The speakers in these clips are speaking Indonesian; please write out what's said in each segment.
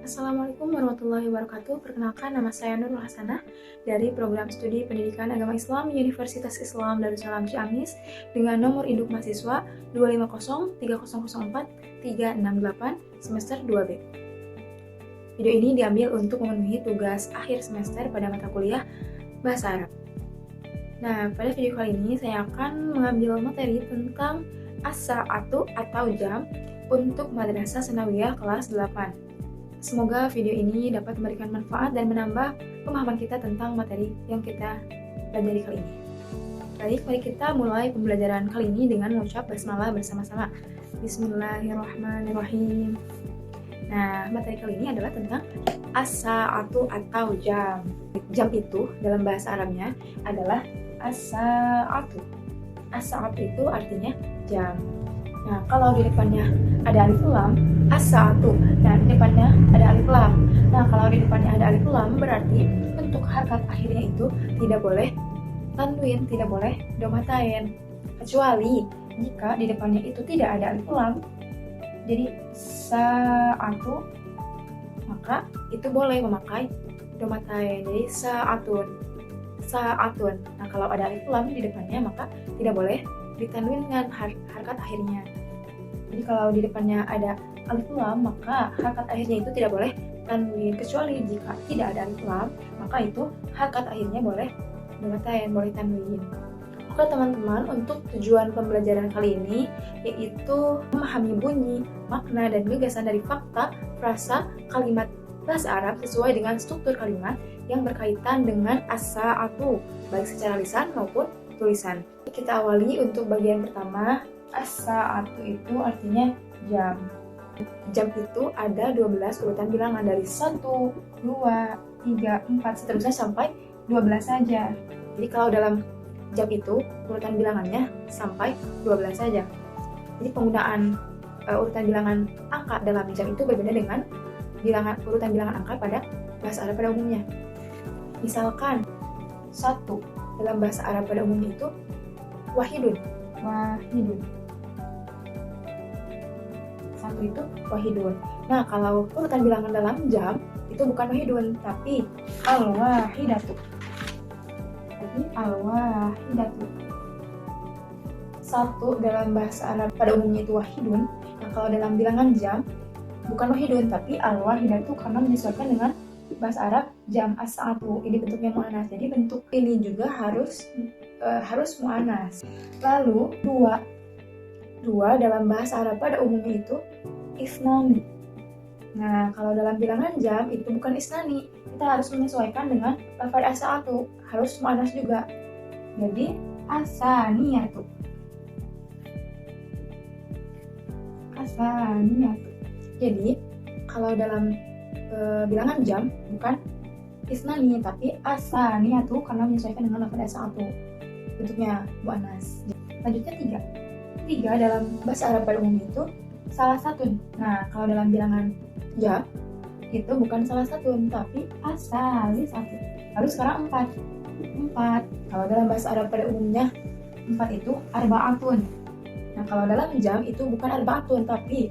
Assalamualaikum warahmatullahi wabarakatuh. Perkenalkan, nama saya Nurul Hasanah dari Program Studi Pendidikan Agama Islam Universitas Islam Darussalam Ciamis dengan nomor induk mahasiswa 2503004-368 semester 2B. Video ini diambil untuk memenuhi tugas akhir semester pada mata kuliah Bahasa Arab. Nah, pada video kali ini saya akan mengambil materi tentang as-sa'atu atau jam untuk Madrasah Tsanawiyah kelas 8. Semoga video ini dapat memberikan manfaat dan menambah pemahaman kita tentang materi yang kita pelajari kali ini. Baik, mari kita mulai pembelajaran kali ini dengan mengucap basmalah bersama-sama. Bismillahirrahmanirrahim. Nah, materi kali ini adalah tentang as-sa'atu atau jam. Jam itu dalam bahasa Arabnya adalah as-sa'atu. As-sa'atu itu artinya jam. Nah, kalau di depannya ada alif lam, as-sa'atu. Nah, di depannya ada alif lam. Nah, kalau di depannya ada alif lam, berarti bentuk harkat akhirnya itu tidak boleh tanwin, tidak boleh domatain. Kecuali jika di depannya itu tidak ada alif lam, jadi sa'atu, maka itu boleh memakai domatain. Jadi sa'atun. Sa'atun. Nah, kalau ada alif lam di depannya, maka tidak boleh ditanwin dengan harkat akhirnya. Jadi kalau di depannya ada alif lam, maka harkat akhirnya itu tidak boleh tanwin. Kecuali jika tidak ada alif lam, maka itu harkat akhirnya boleh domatain, boleh tanwin. Oke teman-teman, untuk tujuan pembelajaran kali ini yaitu memahami bunyi, makna, dan gagasan dari fakta, frasa, kalimat bahasa Arab sesuai dengan struktur kalimat yang berkaitan dengan as-sa'atu, baik secara lisan maupun tulisan. Kita awali untuk bagian pertama. As-sa'atu itu artinya jam. Jam itu ada 12 urutan bilangan dari 1, 2, 3, 4 seterusnya sampai 12 saja. Jadi kalau dalam jam itu urutan bilangannya sampai 12 saja. Jadi penggunaan urutan bilangan angka dalam jam itu berbeda dengan urutan bilangan angka pada bahasa Arab pada umumnya. Misalkan 1 dalam bahasa Arab pada umumnya itu wahidun. Wahidun. 1 itu wahidun. Nah, kalau urutan bilangan dalam jam itu bukan wahidun, tapi al-wahidatu. Jadi al-wahidatu. 1 dalam bahasa Arab pada umumnya itu wahidun. Nah, kalau dalam bilangan jam bukan wahidun, tapi al-wahidatu karena menyesuaikan dengan bahasa Arab jam as-sa'atu. Ini bentuknya mu'annas. Jadi bentuk ini juga harus mu'annas. Lalu 2 dalam bahasa Arab pada umumnya itu isnani. Nah, kalau dalam bilangan jam itu bukan isnani. Kita harus menyesuaikan dengan lafaz as-sa'atu, harus mu'annas juga. Jadi as-saniyatu. As-saniyatu. Jadi kalau dalam bilangan jam bukan isnani tapi as-saniyatu karena menyesuaikan dengan lafaz as-sa'atu. Bentuknya mu'annas. Lanjutnya 3 dalam bahasa Arab pada umumnya itu salah satu. Nah, kalau dalam bilangan jam itu bukan salah satu tapi as-salisatu. Lalu sekarang 4. Kalau dalam bahasa Arab pada umumnya 4 itu arba'atun. Nah, kalau dalam jam itu bukan arba'atun tapi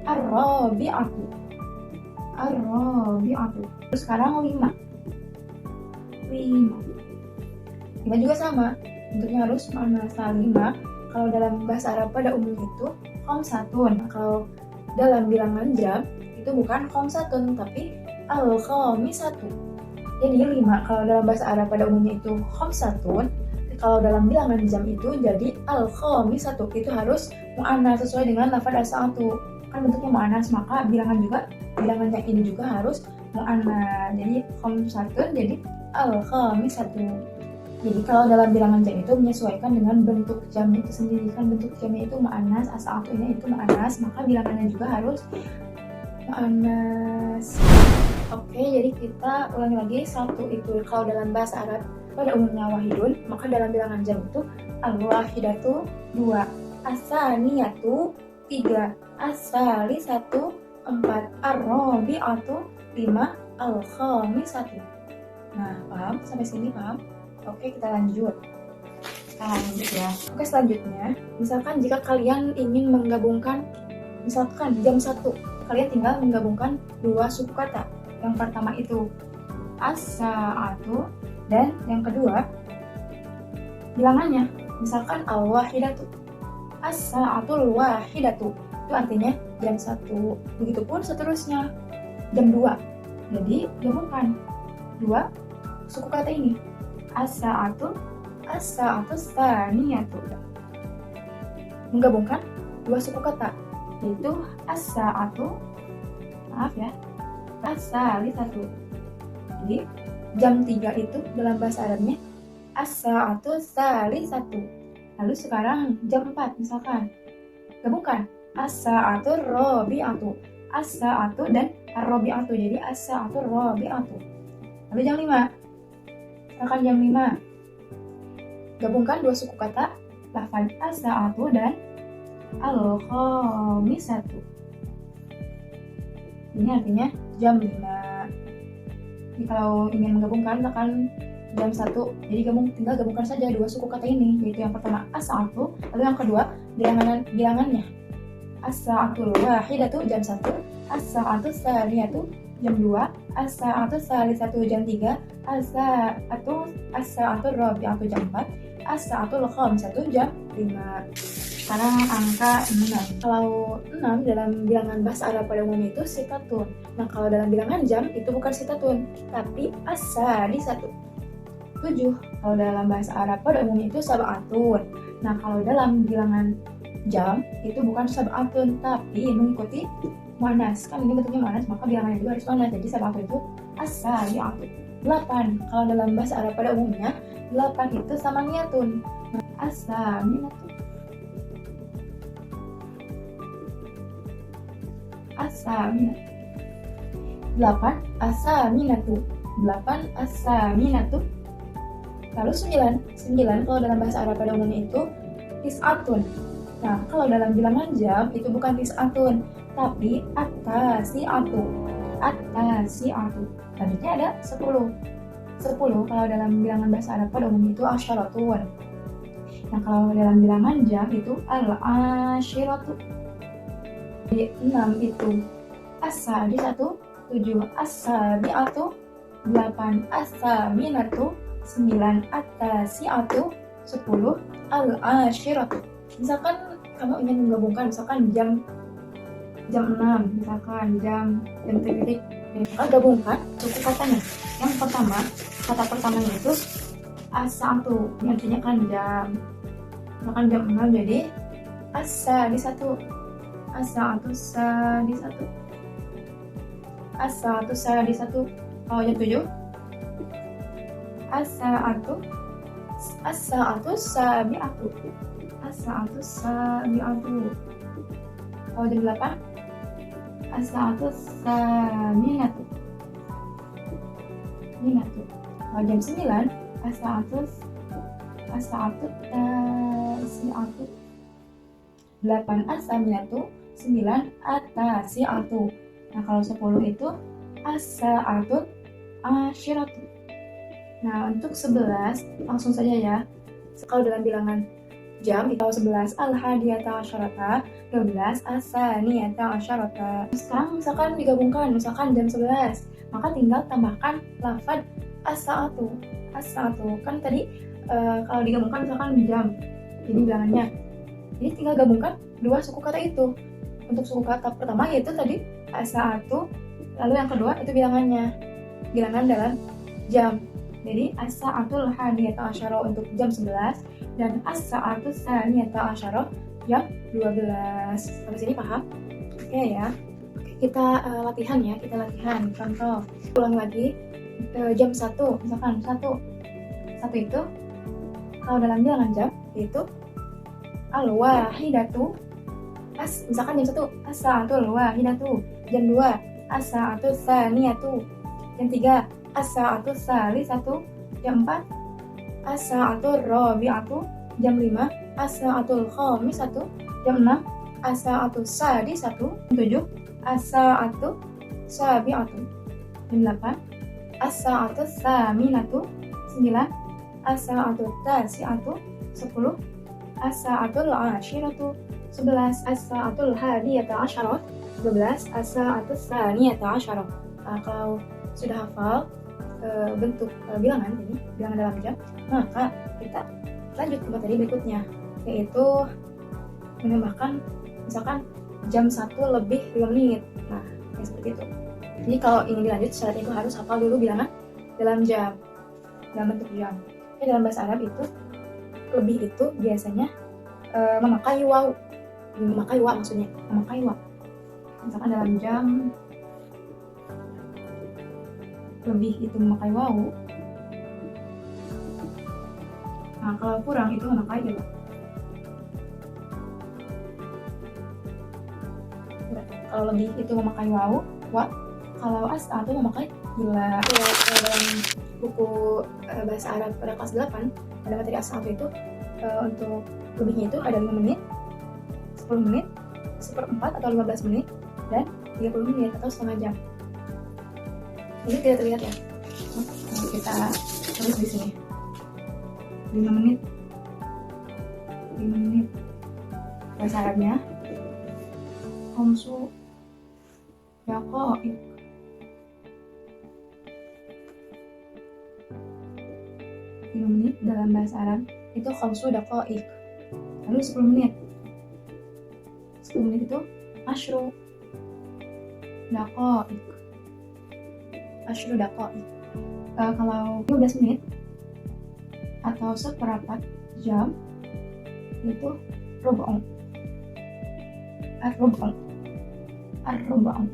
ar-rabi'atu. Ar-rabi'atu. Terus sekarang 5 juga sama, bentuknya harus mu'annas. 5 kalau dalam bahasa Arab pada umumnya itu khamsatun. Kalau dalam bilangan jam itu bukan khamsatun tapi al-khamisatu. Jadi 5 kalau dalam bahasa Arab pada umumnya itu khamsatun, kalau dalam bilangan jam itu jadi al-khamisatu. Itu harus mu'annas sesuai dengan lafaz as-sa'atu. Kan bentuknya mu'annas, maka bilangan yang ini juga harus mu'annas. Jadi khamsatun jadi al-khamisatu. Jadi kalau dalam bilangan jam itu menyesuaikan dengan bentuk jamnya itu sendiri. Kan bentuk jamnya itu mu'annas, as-sa'atunya itu mu'annas, maka bilangannya juga harus mu'annas. Oke, jadi kita ulangi lagi. 1 itu kalau dalam bahasa Arab pada umumnya wahidun, maka dalam bilangan jam itu al-wahidatu. 2 as-saniyatu. 3 as-salisatu. 4 ar-rabi'atu. 5 al-khamisatu. Nah, paham? Sampai sini paham? Oke, kita lanjut. Ya. Oke, selanjutnya, misalkan jika kalian ingin menggabungkan misalkan jam 1 kalian tinggal menggabungkan dua suku kata. Yang pertama itu as-sa'atu, dan yang kedua bilangannya. Misalkan al-wahidatu, as-sa'atul wahidatu, itu artinya jam 1. Begitupun seterusnya, jam 2. Jadi gabungkan dua suku kata ini, as-sa'atu, as-sa'atu tsaniyatu. Menggabungkan dua suku kata, yaitu as-sa'atu, maaf ya, as-salisatu. Jadi jam 3 itu dalam bahasa Arabnya as-sa'atu salisatu. Lalu sekarang jam 4 misalkan, gabungkan as-sa'atu rabi'atu, as-sa'atu dan ar-rabi'atu, jadi as-sa'atu rabi'atu. Lalu jam 5, misalkan jam 5, gabungkan dua suku kata, lafaz as-sa'atu dan al-khamisatu. Ini artinya jam 5. Jadi kalau ingin menggabungkan misalkan jam 1, jadi tinggal gabungkan saja dua suku kata ini, yaitu yang pertama as-sa'atu, lalu yang kedua bilangannya as-sa'atul wahidatu jam 1, as-sa'atu tsaniyatu jam 2, as-sa'atu salisatu jam 3, as-sa'atu rabi'atu jam 4, as-sa'atul khamisatu jam 5. Sekarang angka 6. Kalau 6 dalam bilangan bahasa Arab pada umumnya itu sitatun. Nah, kalau dalam bilangan jam itu bukan sitatun, tapi as-sadisatu, 7. Kalau dalam bahasa Arab pada umumnya itu sab'atun. Nah, kalau dalam bilangan jam itu bukan sab'atun, tapi mengikuti muannas. Kan ini bentuknya muannas, maka bilangannya juga harus muannas. Jadi sab'atun itu as-sabi'atu. 8. Kalau dalam bahasa Arab pada umumnya 8 itu samaniyatun. As-saminatu, as-saminatu. 8 as-saminatu, 8 as-saminatu. Lalu 9 kalau dalam bahasa Arab pada umumnya itu tis'atun. Nah, kalau dalam bilangan jam itu bukan tis'atun, tapi at-tasi'atu, at-tasi'atu. Selanjutnya ada 10. 10 kalau dalam bilangan bahasa Arab pada umumnya itu asyaratun. Nah, kalau dalam bilangan jam itu al-asyiratu. Jadi 6 itu as-sadisatu, 7 as-sabi'atu, 8 as-saminatu, 9 at-tasi'atu, 10 al-asyiratu. Misalkan kamu ingin menggabungkan misalkan jam 6, misalkan jam titik, maka gabungkan suku katanya. Yang pertama, kata pertamanya itu as-sa'atu, ini artinya kan jam. Misalkan jam 6 jadi as-sadisatu, as-sa'atu sadisatu, as-sa'atu sadisatu. Kalau jam 7 as-sa'atu, as-sa'atu sabi'atu, as-sa'atu sabi'atu. Kalau jam 8 as-sa'atu saminatu, minatu. Kalau jam 9 as-sa'atu tasi'atu, 8 as-saminatu, 9 at-tasi'atu. Nah, kalau 10 itu as-sa'atu asyiratu. Nah, untuk 11 langsung saja ya. Kalau dalam bilangan jam itu 11 al-hadiyata asyarata, 12 as-saniyata asyarata. Sekarang misalkan digabungkan, misalkan jam 11, maka tinggal tambahkan lafaz as-sa'atu. As-sa'atu kan tadi kalau digabungkan misalkan jam, ini bilangannya. Jadi tinggal gabungkan dua suku kata itu. Untuk suku kata pertama yaitu tadi as-sa'atu, lalu yang kedua itu bilangannya, bilangan dalam jam. Jadi as-sa'atul hadiyata asyara untuk jam 11 dan as-sa'atu tsaniyata asyara jam 12. Sampai sini paham? Oke ya. Kita latihan ya, kita latihan. Contoh, ulang lagi jam 1, misalkan 1 itu kalau dalam bilangan jam yaitu al-wahidatu, misalkan jam 1 as-sa'atul wahidatu, jam 2 as-sa'atu tsaniyatu, jam 3 as-sa'atu salisatu, jam 4 as-sa'atu rabi'atu, jam 5 as-sa'atul khamisatu, jam 6 as-sa'atu sadisatu, jam 7 as-sa'atu sabi'atu, jam 8 as-sa'atu saminatu, 9 as-sa'atu tasi'atu, 10 as-sa'atul asyiratu, 11 as-sa'atul hadiyata asyarah, 12 as-sa'atu tsaniyata asyara. Kalau sudah hafal bentuk bilangan ini, bilangan dalam jam, maka kita lanjut ke materi berikutnya, yaitu menambahkan misalkan jam 1 lebih 5 menit. Nah, yang seperti itu. Jadi kalau ingin dilanjut, syaratnya itu harus hafal dulu bilangan dalam jam, dalam bentuk jam. Dalam bahasa Arab itu lebih itu biasanya memakai waw, memakai wa maksudnya, memakai wa. Misalkan dalam jam lebih itu memakai waw. Nah, kalau kurang itu memakai ila. Kalau lebih itu memakai waw, wa. Kalau as itu memakai ila. Kalau dalam buku bahasa Arab pada kelas 8 ada materi as itu untuk lebihnya itu ada 5 menit, 10 menit, 1/4 atau 15 menit, dan 30 menit atau setengah jam. Ini tidak terlihat ya. Nah, kita terus di sini 5 menit, 5 menit. Bahasa Arabnya khamsu daqaiq. 5 menit dalam bahasa Arab itu khamsu daqaiq. Lalu 10 menit. 10 menit itu asyru daqaiq. Asyru daqaiq. Kalau 15 menit atau 1/4 jam itu rub'un. Ar-rub'un. Ar-rub'un.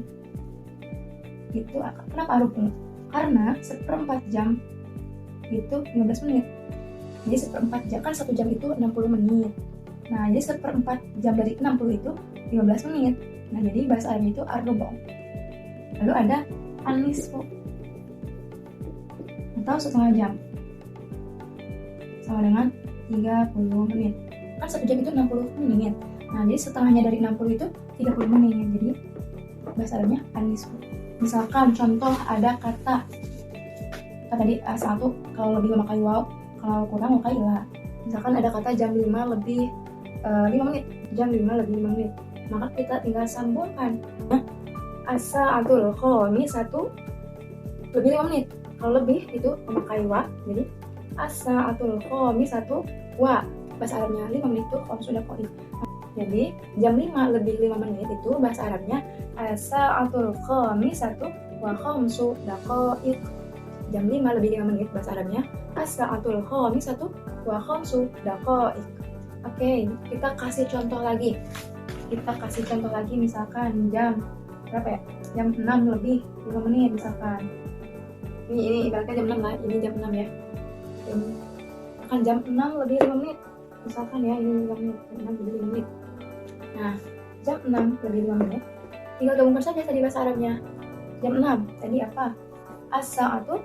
Itu kenapa rub'un? Karena 1/4 jam itu 15 menit. Jadi 1/4 jam, kan 1 jam itu 60 menit. Nah, jadi 1/4 jam dari 60 itu 15 menit. Nah, jadi bahasa Arab itu ar-rub'un. Lalu ada an-nisfu atau setengah jam, sama dengan 30 menit. Kan 1 jam itu 60 menit. Nah, jadi setengahnya dari 60 itu 30 menit. Jadi bahasa Arabnya an-nisfu. Misalkan contoh ada kata tadi satu, kalau lebih memakai waw, kalau kurang memakai ila. Misalkan ada kata jam 5 lebih 5 menit, jam 5 lebih 5 menit, maka kita tinggal sambungkan as-sa'atul khamisatu lebih 5 menit. Kalau lebih itu memakai wa, jadi as-sa'atul khamisatu wa. Bahasa Arabnya 5 menit itu khamsu daqaiq. Jadi jam 5 lebih 5 menit itu bahasa Arabnya as-sa'atul khamisatu wa khamsu daqaiq. Jam 5 lebih 5 menit bahasa Arabnya as-sa'atul khamisatu wa khamsu daqaiq. Oke, kita kasih contoh lagi. Misalkan jam berapa ya? Jam 6 lebih 5 menit misalkan. Ini ibaratnya jam 6 lah, ini jam 6 ya. Ini akan jam 6 lebih 5 menit. Misalkan ya, ini 5 menit, 6 lebih 5 menit. Nah, jam 6 lebih 5 menit. Tinggal gabungkan saja tadi bahasa Arabnya. Jam 6, tadi apa? As-sa'atu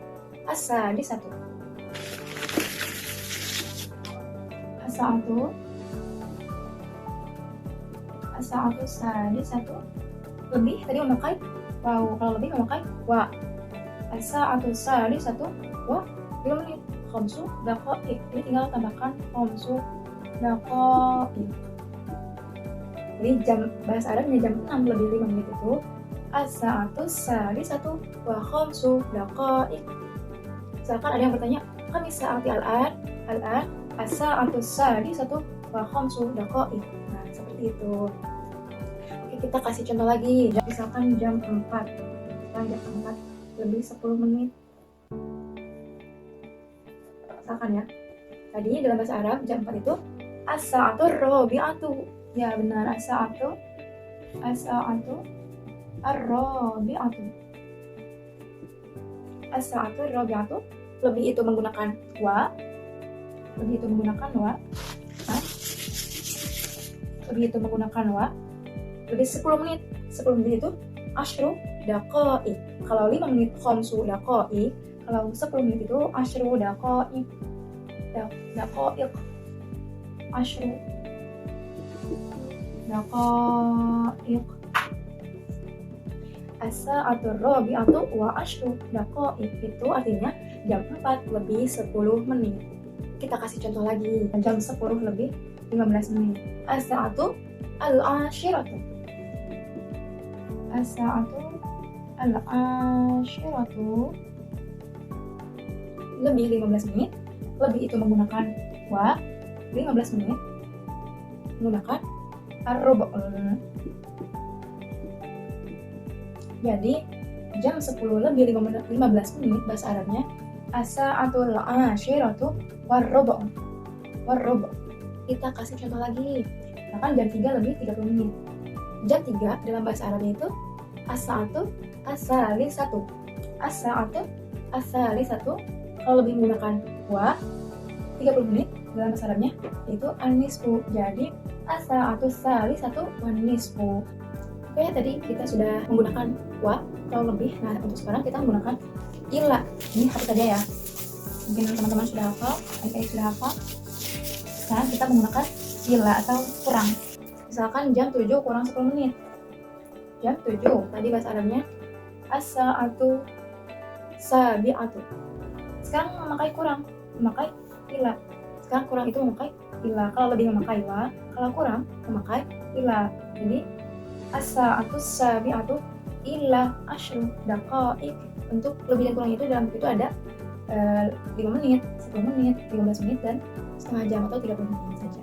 as-sadisatu. As-sa'atu as-sadisatu. Lebih tadi memakai waw, kalau lebih memakai wa. As-sa'atu as-sadisatu wa 5 menit. Khamsu daqaiq. Ini tinggal tambahkan khamsu daqaiq. Jadi jam bahasa Arabnya jam 6 lebih 5 menit itu as-sa'atu as-sadisatu wa khamsu daqaiq. Misalkan ada yang bertanya, kan sa'ati al-an as-sa'atu as-sadisatu wa khamsu daqaiq. Nah, seperti itu. Oke, kita kasih contoh lagi. Misalkan jam 4. Sekarang jam 4 lebih 10 menit. Misalkan ya. Tadi dalam bahasa Arab jam 4 itu as-sa'atu ar-rabi'atu. Ya, benar, as-sa'atu ar-rabi'atu. As-sa'atu ar-rabi'atu. Lebih itu menggunakan wa. Lebih itu menggunakan wa. Lebih 10 menit. 10 menit itu asyru daqaiq. Kalau 5 menit khamsu daqaiq. Kalau 10 menit itu asyru daqaiq. Asyru daqaiq. As-sa'atu ar-rabi'atu wa asyru daqaiq. Itu artinya jam 4 lebih 10 menit. Kita kasih contoh lagi. Jam 10 lebih 15 menit. As-sa'atu al-ashiratu. As-sa'atu al-ashiratu, lebih 15 menit. Lebih itu menggunakan wa, 15 menit menggunakan ar-rubu'. Jadi jam 10 lebih 15 menit bahasa Arabnya as-sa'atul ashiratu war-rubu'. Kita kasih contoh lagi. Misalkan jam 3 lebih 30 menit. Jam 3 dalam bahasa Arabnya itu as-sa'atu as-salisatu. As-sa'atu as-salisatu. Kalau lebih menggunakan wa 30 menit dalam bahasa Arabnya itu an-nisfu. Jadi as-sa'atu as-salisatu wan-nisfu. Oke, tadi kita sudah menggunakan wa kalau lebih. Nah, untuk sekarang kita menggunakan ila. Ini hapus saja ya. Mungkin teman-teman sudah hafal, adik-adik sudah hafal. Sekarang kita menggunakan ila atau kurang. Misalkan jam 7 kurang 10 menit. Jam 7, tadi bahasa Arabnya as-sa'atu sabi'atu. Sekarang memakai kurang, memakai ila. Sekarang kurang itu memakai ila. Kalau lebih memakai wa, kalau kurang memakai ila. Jadi as-sa'atu sabi'atu illa asyru daqa'iq. Untuk lebih dan kurang itu dalam buku itu ada 5 menit, 10 menit, 15 menit, dan setengah jam atau 30 menit saja.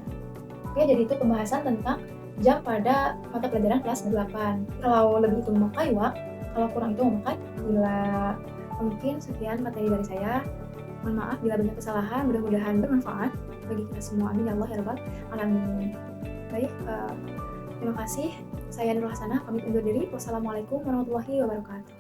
Oke, jadi itu pembahasan tentang jam pada mata pelajaran kelas 8. Kalau lebih itu memakai wa, kalau kurang itu memakai illa. Mungkin sekian materi dari saya. Mohon maaf bila banyak kesalahan, mudah-mudahan bermanfaat bagi kita semua. Amin ya Allah ya Rabbal alamin. Baik, terima kasih. Saya Nurul Hasanah, pamit undur diri. Wassalamualaikum warahmatullahi wabarakatuh.